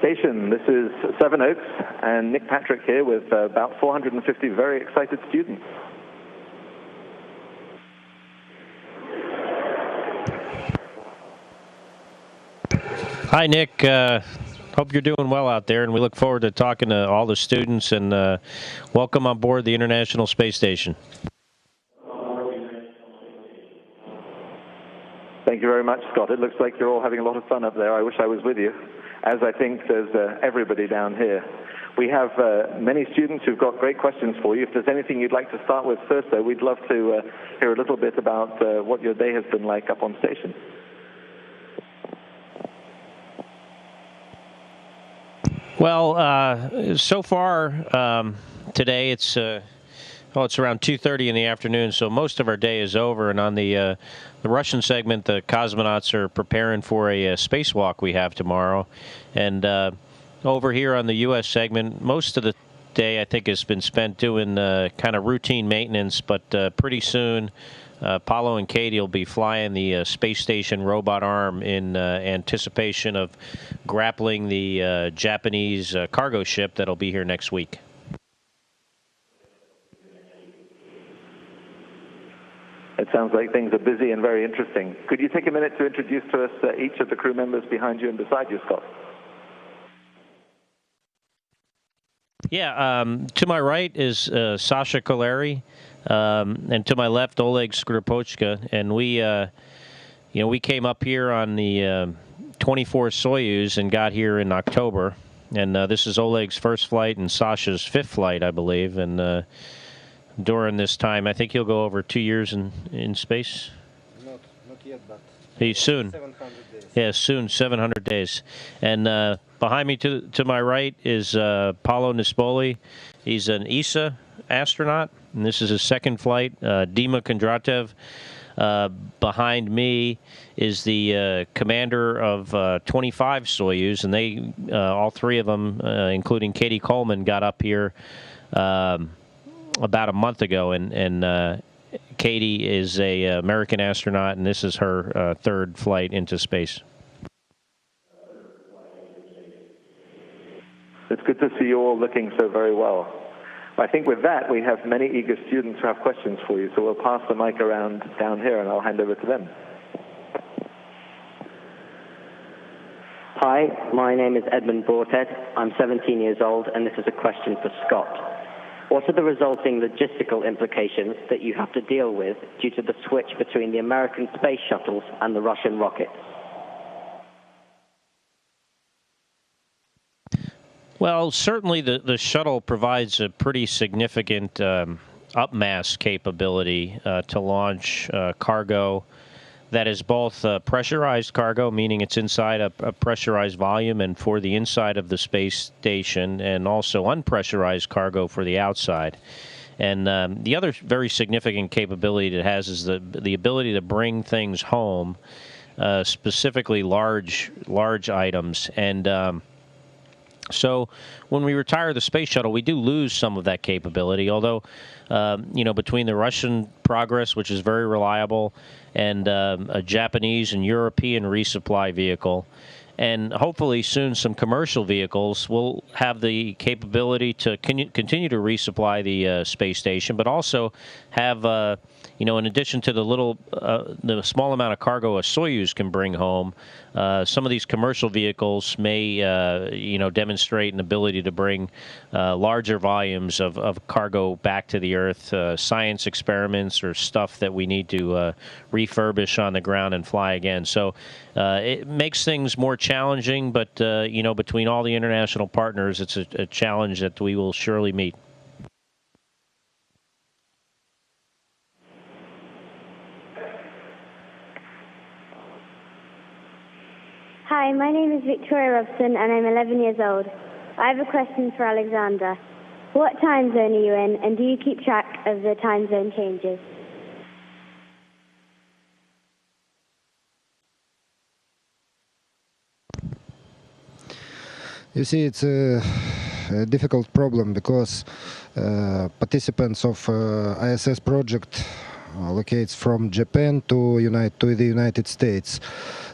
Station, this is Sevenoaks, and Nick Patrick here with about 450 very excited students. Hi, Nick. Hope you're doing well out there, and we look forward to talking to all the students, and welcome on board the International Space Station. Thank you very much, Scott. It looks like you're all having a lot of fun up there. I wish I was with you, as I think there's everybody down here. We have many students who've got great questions for you. If there's anything you'd like to start with first, though, we'd love to hear a little bit about what your day has been like up on station. Well, so far today it's around 2:30 in the afternoon, so most of our day is over. And on the Russian segment, the cosmonauts are preparing for a spacewalk we have tomorrow. And over here on the U.S. segment, most of the day I think has been spent doing kind of routine maintenance. But pretty soon, Paolo and Cady will be flying the space station robot arm in anticipation of grappling the Japanese cargo ship that'll be here next week. It sounds like things are busy and very interesting. Could you take a minute to introduce to us each of the crew members behind you and beside you, Scott? Yeah, to my right is Sasha Kaleri, and to my left, Oleg Skripochka. And we came up here on the 24 Soyuz and got here in October. And this is Oleg's first flight and Sasha's fifth flight, I believe. And during this time, I think he'll go over 2 years in space. Not yet, but he's soon. 700 days. Yeah, soon, 700 days. And behind me to my right is Paolo Nespoli. He's an ESA astronaut, and this is his second flight. Dmitry Kondratyev. Behind me is the commander of 25 Soyuz, and they, all three of them, including Cady Coleman, got up here about a month ago, and Cady is a American astronaut, and this is her third flight into space. It's good to see you all looking so very well. I think with that, we have many eager students who have questions for you, so we'll pass the mic around down here, and I'll hand over to them. Hi, my name is Edmund Borted. I'm 17 years old, and this is a question for Scott. What are the resulting logistical implications that you have to deal with due to the switch between the American space shuttles and the Russian rockets? Well, certainly the shuttle provides a pretty significant upmass capability to launch cargo that is both pressurized cargo, meaning it's inside a pressurized volume and for the inside of the space station, and also unpressurized cargo for the outside. And the other very significant capability it has is the ability to bring things home, specifically large items. And so when we retire the space shuttle, we do lose some of that capability, although, between the Russian Progress, which is very reliable, and a Japanese and European resupply vehicle, and hopefully soon some commercial vehicles, will have the capability to continue to resupply the space station, but also have, in addition to the small amount of cargo a Soyuz can bring home, some of these commercial vehicles may, demonstrate an ability to bring larger volumes of cargo back to the Earth, science experiments or stuff that we need to refurbish on the ground and fly again. So it makes things more challenging, but, between all the international partners, it's a challenge that we will surely meet. Hi, my name is Victoria Robson and I'm 11 years old. I have a question for Alexander. What time zone are you in, and do you keep track of the time zone changes? You see, it's a difficult problem because participants of ISS project locates from Japan to the United States.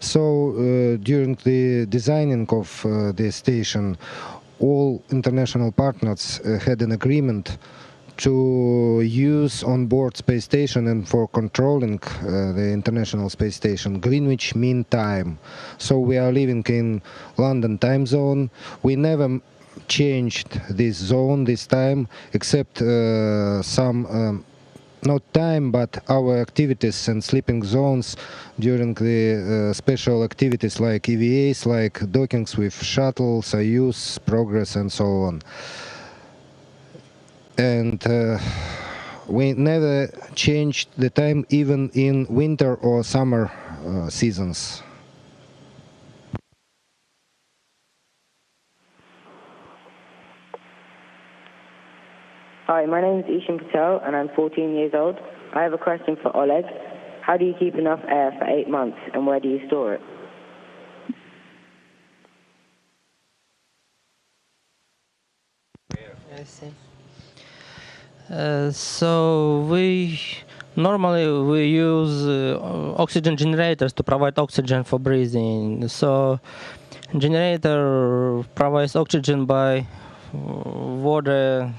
So during the designing of the station, all international partners had an agreement to use on board space station and for controlling the International Space Station Greenwich Mean Time. So we are living in London time zone. We never changed this zone this time, except some not time, but our activities and sleeping zones during the special activities like EVAs, like dockings with shuttle, Soyuz, Progress, and so on. And we never changed the time even in winter or summer seasons. Hi, my name is Ishan Patel and I'm 14 years old. I have a question for Oleg. How do you keep enough air for 8 months and where do you store it? I see. So we normally use oxygen generators to provide oxygen for breathing. So generator provides oxygen by water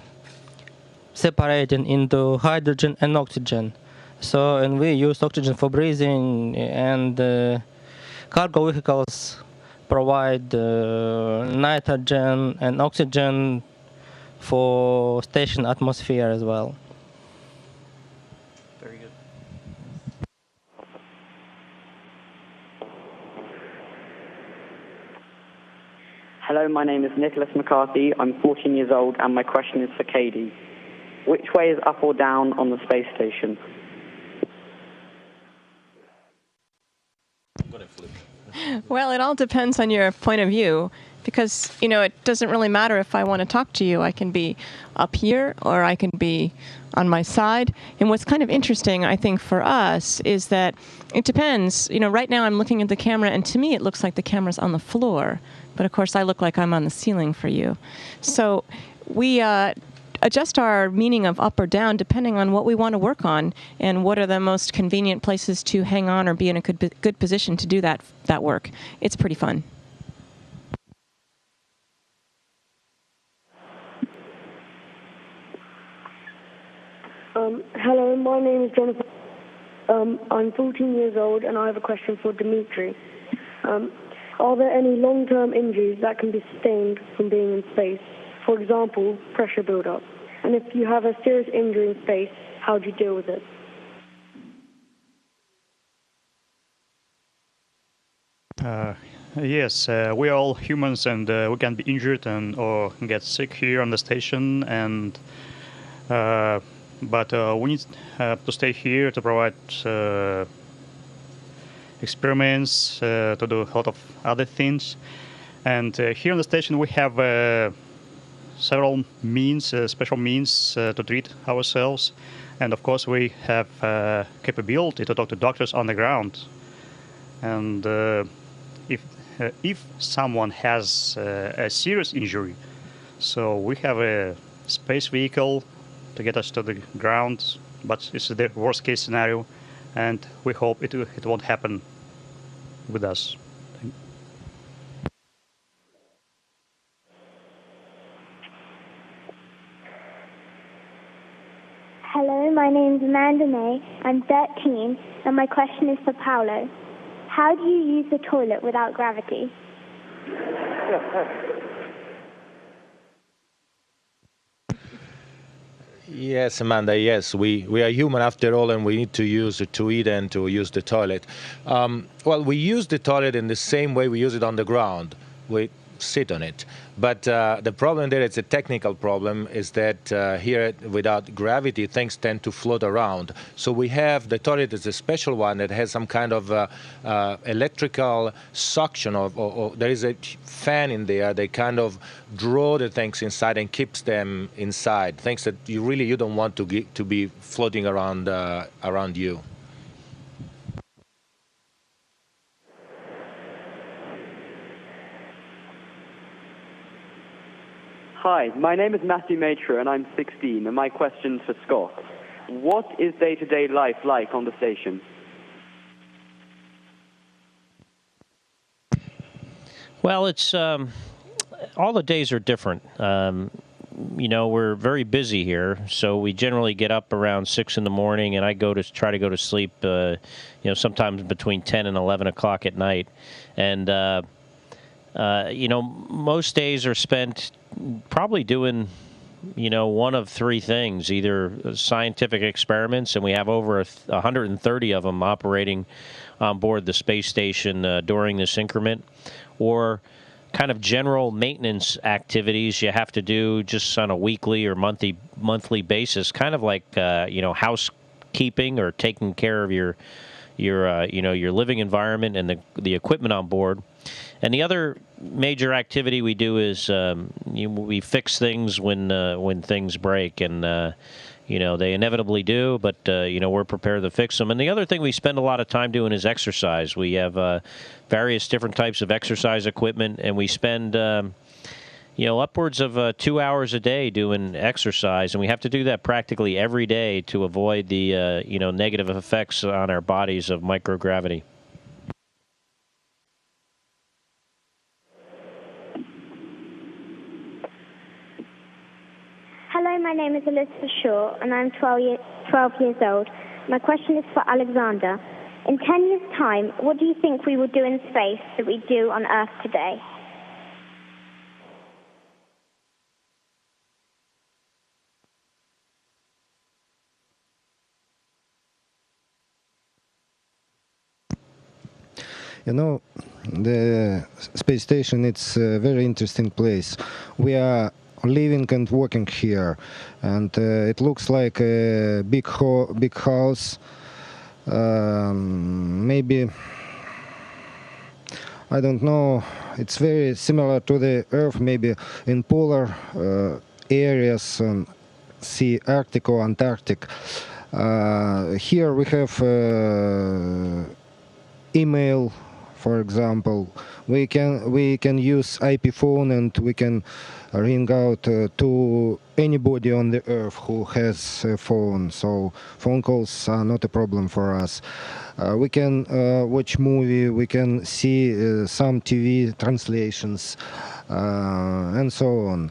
separating into hydrogen and oxygen. So and we use oxygen for breathing, and cargo vehicles provide nitrogen and oxygen for station atmosphere as well. Very good. Hello, my name is Nicholas McCarthy. I'm 14 years old, and my question is for Cady. Which way is up or down on the space station? Well, it all depends on your point of view, because, you know, it doesn't really matter if I want to talk to you. I can be up here or I can be on my side. And what's kind of interesting, I think, for us is that it depends. You know, right now I'm looking at the camera, and to me it looks like the camera's on the floor. But, of course, I look like I'm on the ceiling for you. So we adjust our meaning of up or down depending on what we want to work on and what are the most convenient places to hang on or be in a good position to do that work. It's pretty fun. Hello, my name is Jonathan. I'm 14 years old and I have a question for Dmitry. Are there any long-term injuries that can be sustained from being in space? For example, pressure buildup. And if you have a serious injury in space, how do you deal with it? Yes, we are all humans, and we can be injured or get sick here on the station. And but we need to stay here to provide experiments, to do a lot of other things. And here on the station, we have several means, special means to treat ourselves. And of course, we have capability to talk to doctors on the ground. And if someone has a serious injury, so we have a space vehicle to get us to the ground, but it's the worst case scenario, and we hope it won't happen with us. Hello, my name is Amanda May. I'm 13, and my question is for Paolo. How do you use the toilet without gravity? Yes, Amanda, yes. We are human after all, and we need to use it to eat and to use the toilet. Well, we use the toilet in the same way we use it on the ground. We sit on it. But the problem there, it's a technical problem, is that here without gravity, things tend to float around. So we have, the toilet is a special one that has some kind of electrical suction, or there is a fan in there. They kind of draw the things inside and keeps them inside, things that you don't want to be floating around around you. Hi, my name is Matthew Matra and I'm 16, and my question's for Scott. What is day-to-day life like on the station? Well, it's all the days are different. We're very busy here, so we generally get up around 6 in the morning, and I try to go to sleep, sometimes between 10 and 11 o'clock at night. And, most days are spent probably doing, one of three things, either scientific experiments, and we have over 130 of them operating on board the space station during this increment, or kind of general maintenance activities you have to do just on a weekly or monthly basis, kind of like housekeeping or taking care of your living environment and the equipment on board. And the other major activity we do is we fix things when things break, and they inevitably do, but we're prepared to fix them. And the other thing we spend a lot of time doing is exercise. We have various different types of exercise equipment, and we spend upwards of 2 hours a day doing exercise, and we have to do that practically every day to avoid the negative effects on our bodies of microgravity. Hello, my name is Elizabeth Shaw, and I'm 12 years old. My question is for Alexander. In 10 years' time, what do you think we will do in space that we do on Earth today? The space station, it's a very interesting place. We are living and working here, and it looks like a big house. Maybe, I don't know, it's very similar to the Earth, maybe in polar areas, sea, Arctic or Antarctic. Here we have email, for example. We can use IP phone, and we can ring out to anybody on the Earth who has a phone. So phone calls are not a problem for us. We can watch movie, we can see some TV translations, and so on.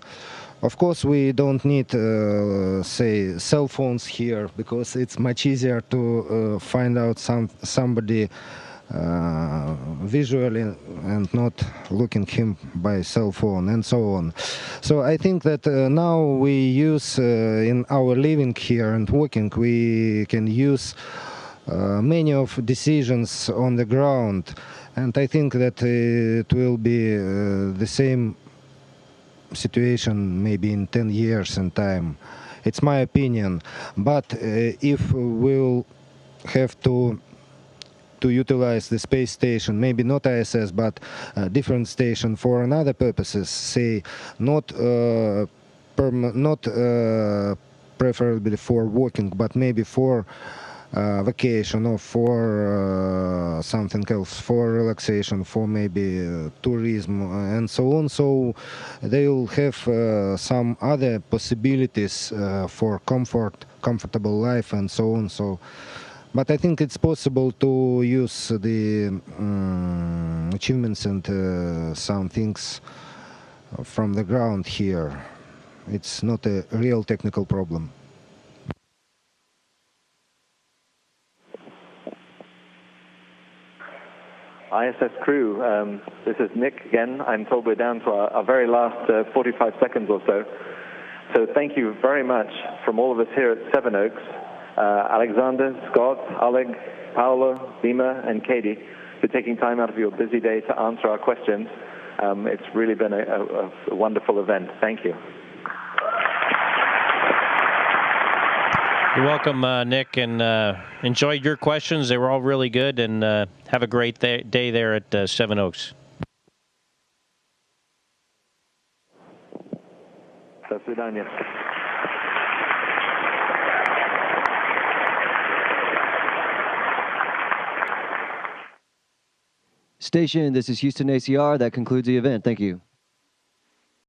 Of course, we don't need, say, cell phones here, because it's much easier to find out somebody visually and not looking him by cell phone, and so on. So I think that now we use in our living here and working, we can use many of decisions on the ground, and I think that it will be the same situation maybe in 10 years in time. It's my opinion. But if we'll have to utilize the space station, maybe not ISS, but a different station for another purposes, say not preferably for working, but maybe for vacation or for something else, for relaxation, for maybe tourism and so on. So they will have some other possibilities for comfortable life and so on. So, but I think it's possible to use the achievements and some things from the ground here. It's not a real technical problem. ISS crew, this is Nick again. I'm told we're down to our very last 45 seconds or so. So thank you very much from all of us here at Sevenoaks, Alexander, Scott, Oleg, Paolo, Dima, and Cady, for taking time out of your busy day to answer our questions. It's really been a wonderful event. Thank you. You're welcome, Nick, and enjoyed your questions. They were all really good, and have a great day there at Sevenoaks. До свидания. Station, this is Houston ACR. That concludes the event. Thank you.